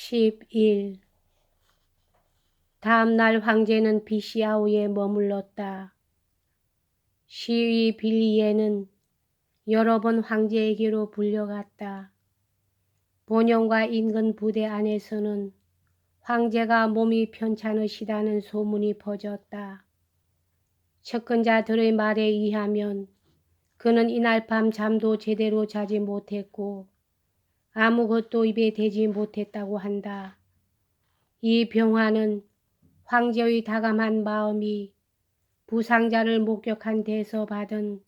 11. 다음날 황제는 비시아우에 머물렀다. 시위 빌리에는 여러 번 황제에게로 불려갔다. 본영과 인근 부대 안에서는 황제가 몸이 편찮으시다는 소문이 퍼졌다. 측근자들의 말에 의하면 그는 이날 밤 잠도 제대로 자지 못했고 아무것도 입에 대지 못했다고 한다. 이 병화는 황제의 다감한 마음이 부상자를 목격한 데서 받은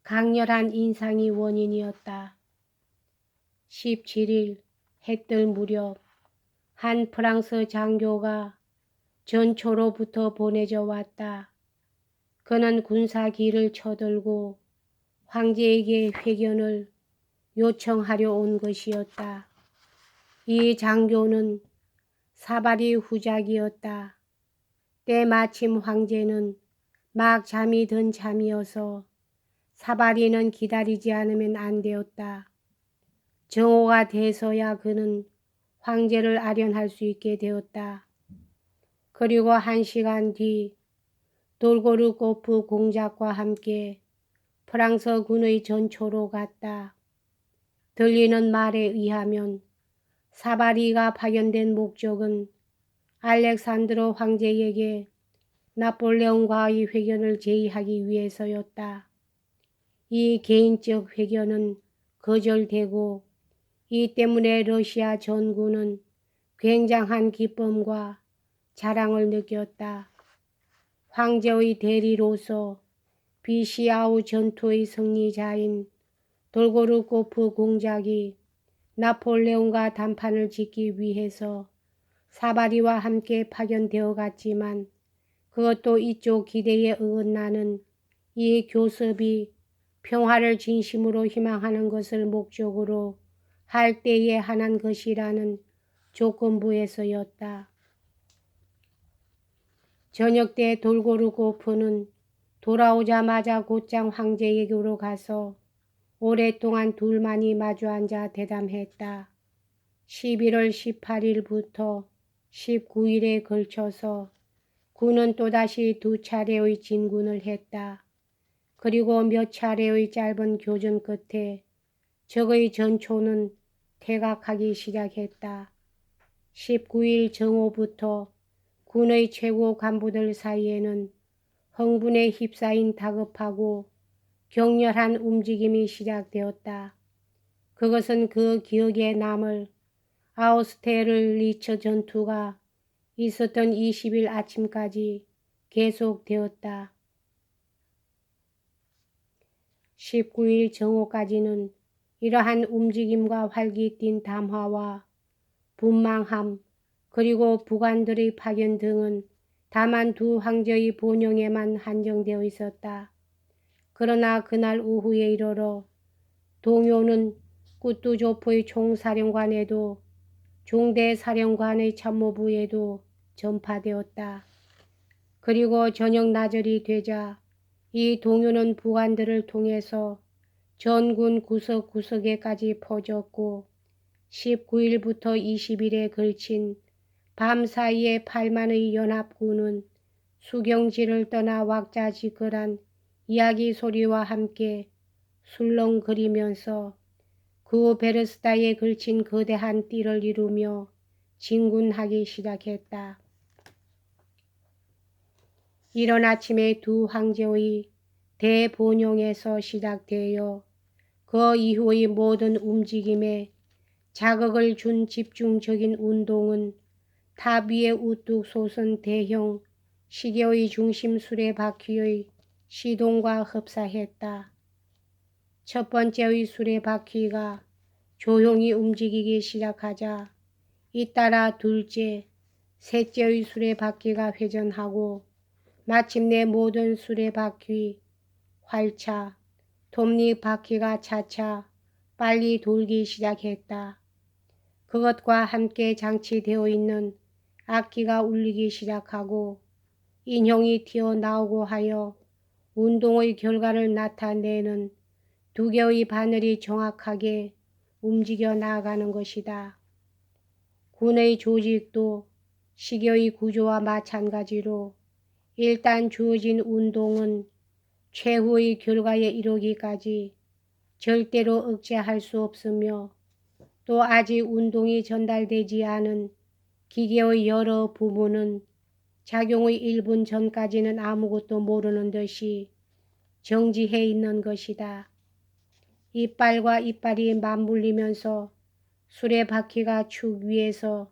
강렬한 인상이 원인이었다. 17일 해뜰 무렵 한 프랑스 장교가 전초로부터 보내져 왔다. 그는 군사기를 쳐들고 황제에게 회견을 요청하려 온 것이었다. 이 장교는 사바리 후작이었다. 때마침 황제는 막 잠이 든 잠이어서 사바리는 기다리지 않으면 안 되었다. 정오가 돼서야 그는 황제를 아련할 수 있게 되었다. 그리고 1시간 뒤 돌고르코프 공작과 함께 프랑스 군의 전초로 갔다. 들리는 말에 의하면 사바리가 파견된 목적은 알렉산드로 황제에게 나폴레옹과의 회견을 제의하기 위해서였다. 이 개인적 회견은 거절되고 이 때문에 러시아 전군은 굉장한 기쁨과 자랑을 느꼈다. 황제의 대리로서 비시아우 전투의 승리자인 돌고르코프 공작이 나폴레옹과 담판을 짓기 위해서 사바리와 함께 파견되어 갔지만 그것도 이쪽 기대에 어긋나는 이 교섭이 평화를 진심으로 희망하는 것을 목적으로 할 때에 하는 것이라는 조건부에서였다. 저녁 때 돌고르코프는 돌아오자마자 곧장 황제에게로 가서 오랫동안 둘만이 마주 앉아 대담했다. 11월 18일부터 19일에 걸쳐서 군은 또다시 2차례의 진군을 했다. 그리고 몇 차례의 짧은 교전 끝에 적의 전초는 퇴각하기 시작했다. 19일 정오부터 군의 최고 간부들 사이에는 흥분에 휩싸인 다급하고 격렬한 움직임이 시작되었다. 그것은 그 기억에 남을 아우스테르리츠 전투가 있었던 20일 아침까지 계속되었다. 19일 정오까지는 이러한 움직임과 활기 띤 담화와 분망함 그리고 부관들의 파견 등은 다만 두 황제의 본영에만 한정되어 있었다. 그러나 그날 오후에 이르러 동요는 꾸뚜조프의 총사령관에도 중대사령관의 참모부에도 전파되었다. 그리고 저녁 나절이 되자 이 동요는 부관들을 통해서 전군 구석구석에까지 퍼졌고 19일부터 20일에 걸친 밤 사이에 8만의 연합군은 수경지를 떠나 왁자지껄한 이야기 소리와 함께 술렁거리면서 그 베르스다에 걸친 거대한 띠를 이루며 진군하기 시작했다. 이른 아침에 두 황제의 대본영에서 시작되어 그 이후의 모든 움직임에 자극을 준 집중적인 운동은 탑 위에 우뚝 솟은 대형 시계의 중심 수레바퀴의 시동과 흡사했다. 첫 번째의 수레바퀴가 조용히 움직이기 시작하자 잇따라 둘째, 셋째의 수레바퀴가 회전하고 마침내 모든 수레바퀴, 활차, 톱니바퀴가 차차 빨리 돌기 시작했다. 그것과 함께 장치되어 있는 악기가 울리기 시작하고 인형이 튀어나오고 하여 운동의 결과를 나타내는 두 개의 바늘이 정확하게 움직여 나아가는 것이다. 군의 조직도 시계의 구조와 마찬가지로 일단 주어진 운동은 최후의 결과에 이르기까지 절대로 억제할 수 없으며 또 아직 운동이 전달되지 않은 기계의 여러 부분은 작용의 1분 전까지는 아무것도 모르는 듯이 정지해 있는 것이다. 이빨과 이빨이 맞물리면서 수레바퀴가 축 위에서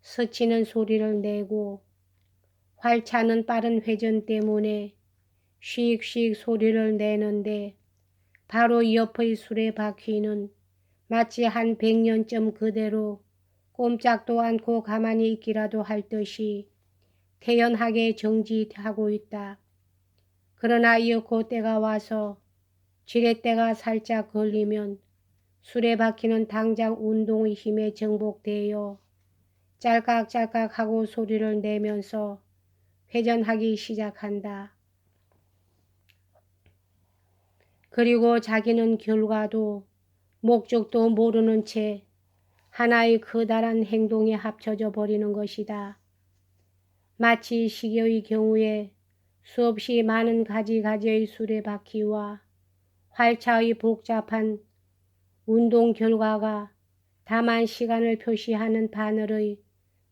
스치는 소리를 내고 활차는 빠른 회전 때문에 휙휙 소리를 내는데 바로 옆의 수레바퀴는 마치 한 100년쯤 그대로 꼼짝도 않고 가만히 있기라도 할 듯이 태연하게 정지하고 있다. 그러나 이윽고 때가 와서 지렛대가 살짝 걸리면 수레바퀴는 당장 운동의 힘에 정복되어 짤깍짤깍 하고 소리를 내면서 회전하기 시작한다. 그리고 자기는 결과도 목적도 모르는 채 하나의 커다란 행동에 합쳐져 버리는 것이다. 마치 시계의 경우에 수없이 많은 가지가지의 수레바퀴와 활차의 복잡한 운동 결과가 다만 시간을 표시하는 바늘의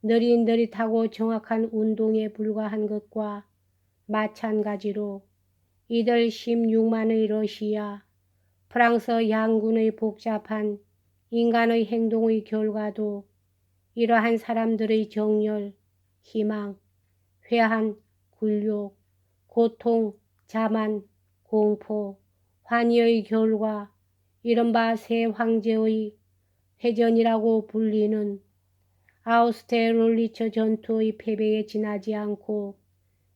느릿느릿하고 정확한 운동에 불과한 것과 마찬가지로 이들 16만의 러시아, 프랑스 양군의 복잡한 인간의 행동의 결과도 이러한 사람들의 정열, 희망, 회한, 굴욕, 고통, 자만, 공포, 환희의 결과, 이른바 새 황제의 회전이라고 불리는 아우스테르리츠 전투의 패배에 지나지 않고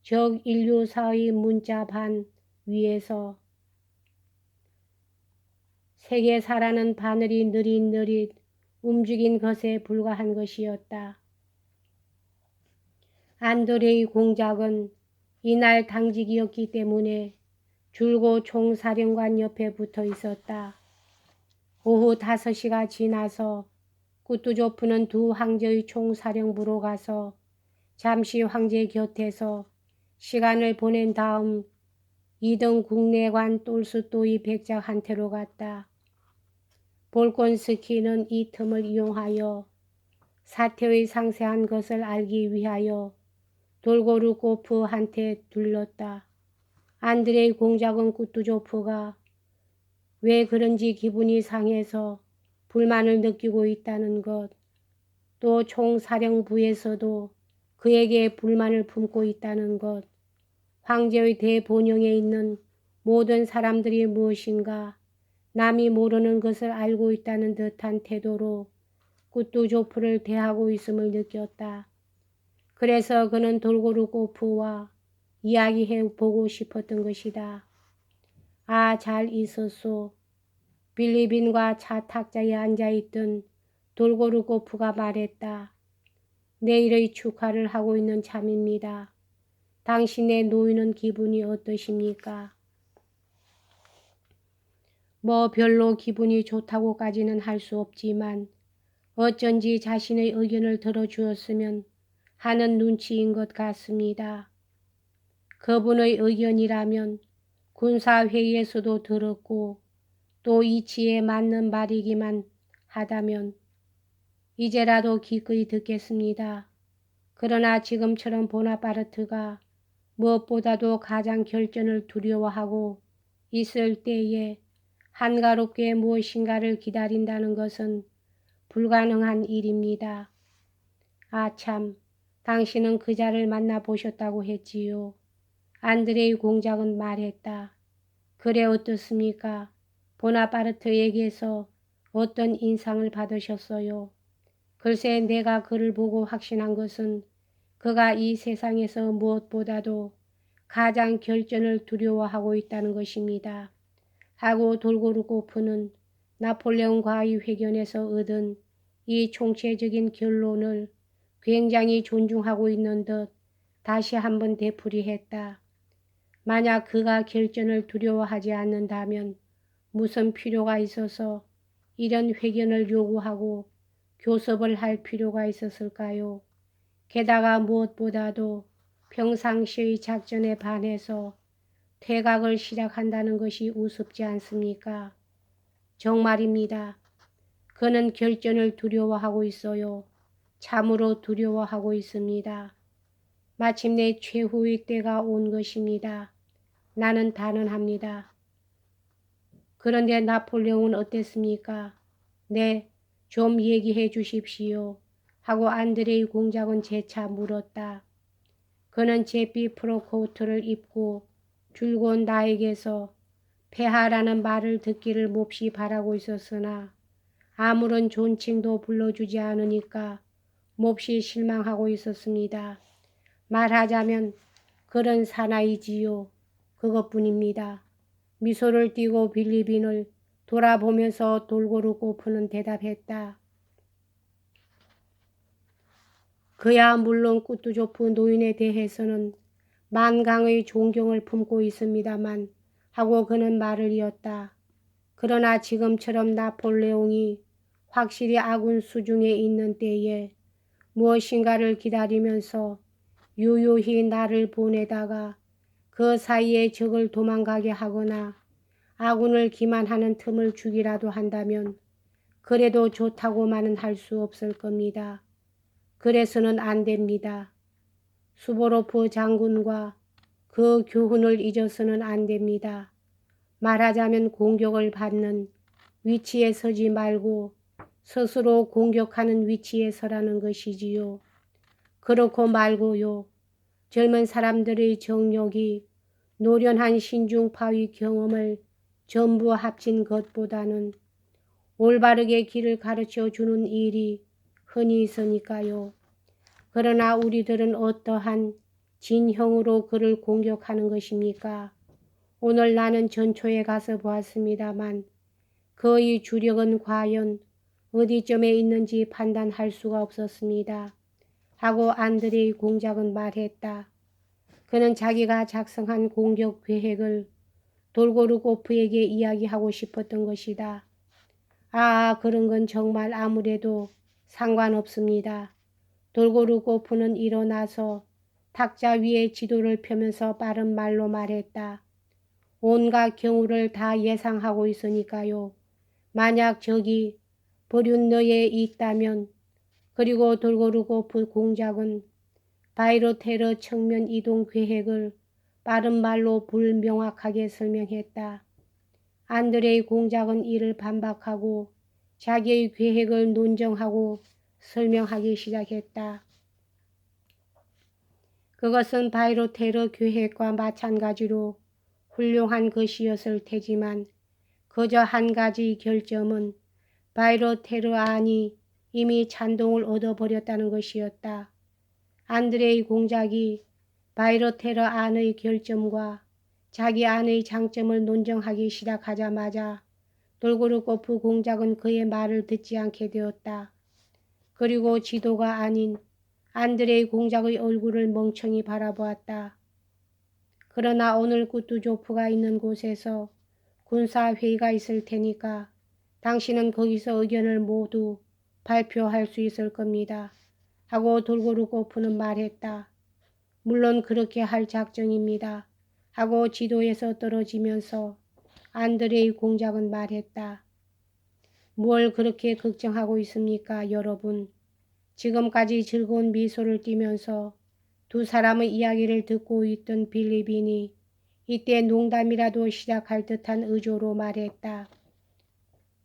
적 인류사의 문자반 위에서 세계사라는 바늘이 느릿느릿 움직인 것에 불과한 것이었다. 안드레이 공작은 이날 당직이었기 때문에 줄곧 총사령관 옆에 붙어 있었다. 오후 5시가 지나서 꾸투조프는 두 황제의 총사령부로 가서 잠시 황제 곁에서 시간을 보낸 다음 2등 국내관 똘스토이 백작한테로 갔다. 볼콘스키는 이 틈을 이용하여 사태의 상세한 것을 알기 위하여 돌고르코프한테 들렀다. 안드레이 공작은 꾸투조프가 왜 그런지 기분이 상해서 불만을 느끼고 있다는 것, 또 총사령부에서도 그에게 불만을 품고 있다는 것, 황제의 대본영에 있는 모든 사람들이 무엇인가 남이 모르는 것을 알고 있다는 듯한 태도로 꾸투조프를 대하고 있음을 느꼈다. 그래서 그는 돌고르코프와 이야기해 보고 싶었던 것이다. 아, 잘 있었소. 빌리빈과 차 탁자에 앉아있던 돌고르코프가 말했다. 내일의 축하를 하고 있는 참입니다. 당신의 노인은 기분이 어떠십니까? 뭐 별로 기분이 좋다고까지는 할 수 없지만 어쩐지 자신의 의견을 들어주었으면 하는 눈치인 것 같습니다. 그분의 의견이라면 군사회의에서도 들었고 또 이치에 맞는 말이기만 하다면 이제라도 기꺼이 듣겠습니다. 그러나 지금처럼 보나파르트가 무엇보다도 가장 결전을 두려워하고 있을 때에 한가롭게 무엇인가를 기다린다는 것은 불가능한 일입니다. 아 참, 당신은 그자를 만나보셨다고 했지요. 안드레이 공작은 말했다. 그래 어떻습니까? 보나파르트에게서 어떤 인상을 받으셨어요? 글쎄 내가 그를 보고 확신한 것은 그가 이 세상에서 무엇보다도 가장 결전을 두려워하고 있다는 것입니다. 하고 돌고르코프는 나폴레옹과의 회견에서 얻은 이 총체적인 결론을 굉장히 존중하고 있는 듯 다시 한번 되풀이했다. 만약 그가 결전을 두려워하지 않는다면 무슨 필요가 있어서 이런 회견을 요구하고 교섭을 할 필요가 있었을까요? 게다가 무엇보다도 평상시의 작전에 반해서 퇴각을 시작한다는 것이 우습지 않습니까? 정말입니다. 그는 결전을 두려워하고 있어요. 참으로 두려워하고 있습니다. 마침내 최후의 때가 온 것입니다. 나는 단언합니다. 그런데 나폴레옹은 어땠습니까? 네, 좀 얘기해 주십시오. 하고 안드레이 공작은 재차 물었다. 그는 제피 프로코트를 입고 줄곧 나에게서 폐하라는 말을 듣기를 몹시 바라고 있었으나 아무런 존칭도 불러주지 않으니까 몹시 실망하고 있었습니다. 말하자면 그런 사나이지요. 그것뿐입니다. 미소를 띠고 빌리빈을 돌아보면서 돌고루 꼬푸는 대답했다. 그야 물론 꾸뚜조프 노인에 대해서는 만강의 존경을 품고 있습니다만 하고 그는 말을 이었다. 그러나 지금처럼 나폴레옹이 확실히 아군 수중에 있는 때에 무엇인가를 기다리면서 유유히 나를 보내다가 그 사이에 적을 도망가게 하거나 아군을 기만하는 틈을 주기라도 한다면 그래도 좋다고만은 할 수 없을 겁니다. 그래서는 안 됩니다. 수보로프 장군과 그 교훈을 잊어서는 안 됩니다. 말하자면 공격을 받는 위치에 서지 말고 스스로 공격하는 위치에 서라는 것이지요. 그렇고 말고요. 젊은 사람들의 정력이 노련한 신중파의 경험을 전부 합친 것보다는 올바르게 길을 가르쳐 주는 일이 흔히 있으니까요. 그러나 우리들은 어떠한 진형으로 그를 공격하는 것입니까? 오늘 나는 전초에 가서 보았습니다만 그의 주력은 과연 어디쯤에 있는지 판단할 수가 없었습니다. 하고 안드레이 공작은 말했다. 그는 자기가 작성한 공격 계획을 돌고르코프에게 이야기하고 싶었던 것이다. 아, 그런 건 정말 아무래도 상관없습니다. 돌고르코프는 일어나서 탁자 위에 지도를 펴면서 빠른 말로 말했다. 온갖 경우를 다 예상하고 있으니까요. 만약 적이 버륜너에 있다면 그리고 돌고르코프 공작은 바이로테러 측면 이동 계획을 빠른 말로 불명확하게 설명했다. 안드레이 공작은 이를 반박하고 자기의 계획을 논정하고 설명하기 시작했다. 그것은 바이로테러 계획과 마찬가지로 훌륭한 것이었을 테지만 그저 한 가지 결점은 바이로테러 안이 이미 찬동을 얻어버렸다는 것이었다. 안드레이 공작이 바이로테러 안의 결점과 자기 안의 장점을 논정하기 시작하자마자 돌고르코프 공작은 그의 말을 듣지 않게 되었다. 그리고 지도가 아닌 안드레이 공작의 얼굴을 멍청이 바라보았다. 그러나 오늘 꾸뚜조프가 있는 곳에서 군사회의가 있을 테니까 당신은 거기서 의견을 모두 발표할 수 있을 겁니다. 하고 돌고르코프는 말했다. 물론 그렇게 할 작정입니다. 하고 지도에서 떨어지면서 안드레이 공작은 말했다. 뭘 그렇게 걱정하고 있습니까, 여러분? 지금까지 즐거운 미소를 띠면서 두 사람의 이야기를 듣고 있던 빌리빈이 이때 농담이라도 시작할 듯한 의조로 말했다.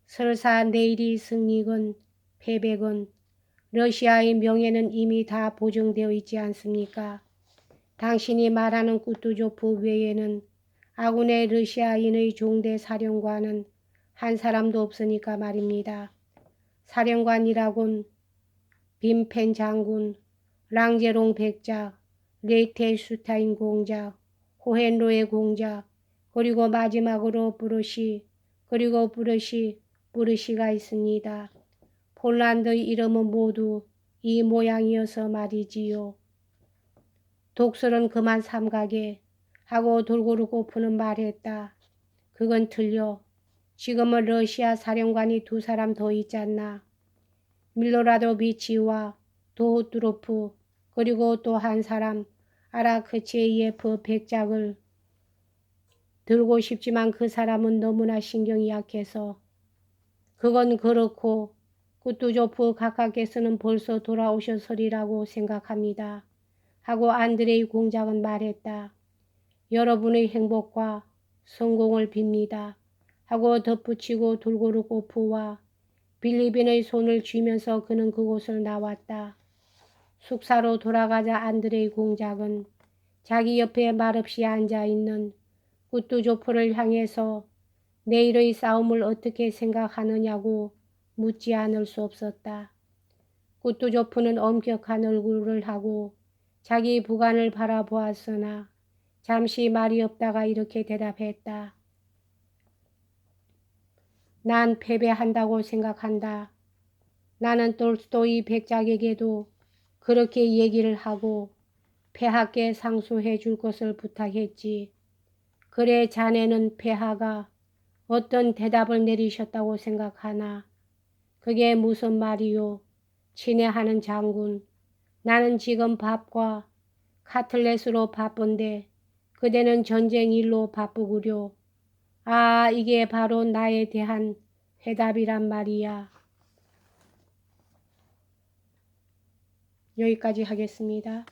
설사 내일이 승리건 패배건 러시아의 명예는 이미 다 보증되어 있지 않습니까? 당신이 말하는 꾸뚜조프 외에는 아군의 러시아인의 종대 사령관은 한 사람도 없으니까 말입니다. 사령관이라곤 빈펜 장군, 랑제롱 백작, 레이테슈타인 공작, 호헨로의 공작, 그리고 마지막으로 그리고 부르시가 있습니다. 폴란드의 이름은 모두 이 모양이어서 말이지요. 독설은 그만 삼가게 하고 돌고르코프는 말했다. 그건 틀려. 지금은 러시아 사령관이 두 사람 더 있잖나. 밀로라도비치와 도호뚜로프 그리고 또 한 사람 아라크체이에프 백작을 들고 싶지만 그 사람은 너무나 신경이 약해서 그건 그렇고 꾸뚜조프 각하께서는 벌써 돌아오셨으리라고 생각합니다. 하고 안드레이 공작은 말했다. 여러분의 행복과 성공을 빕니다. 하고 덧붙이고 둘고르코프와 빌리빈의 손을 쥐면서 그는 그곳을 나왔다. 숙사로 돌아가자 안드레이 공작은 자기 옆에 말없이 앉아있는 꾸뚜조프를 향해서 내일의 싸움을 어떻게 생각하느냐고 묻지 않을 수 없었다. 꾸뚜조프는 엄격한 얼굴을 하고 자기 부관을 바라보았으나 잠시 말이 없다가 이렇게 대답했다. 난 패배한다고 생각한다. 나는 톨스토이 백작에게도 그렇게 얘기를 하고 폐하께 상소해 줄 것을 부탁했지. 그래 자네는 폐하가 어떤 대답을 내리셨다고 생각하나? 그게 무슨 말이요? 친애하는 장군. 나는 지금 밥과 카틀렛으로 바쁜데 그대는 전쟁 일로 바쁘구려. 아, 이게 바로 나에 대한 회답이란 말이야. 여기까지 하겠습니다.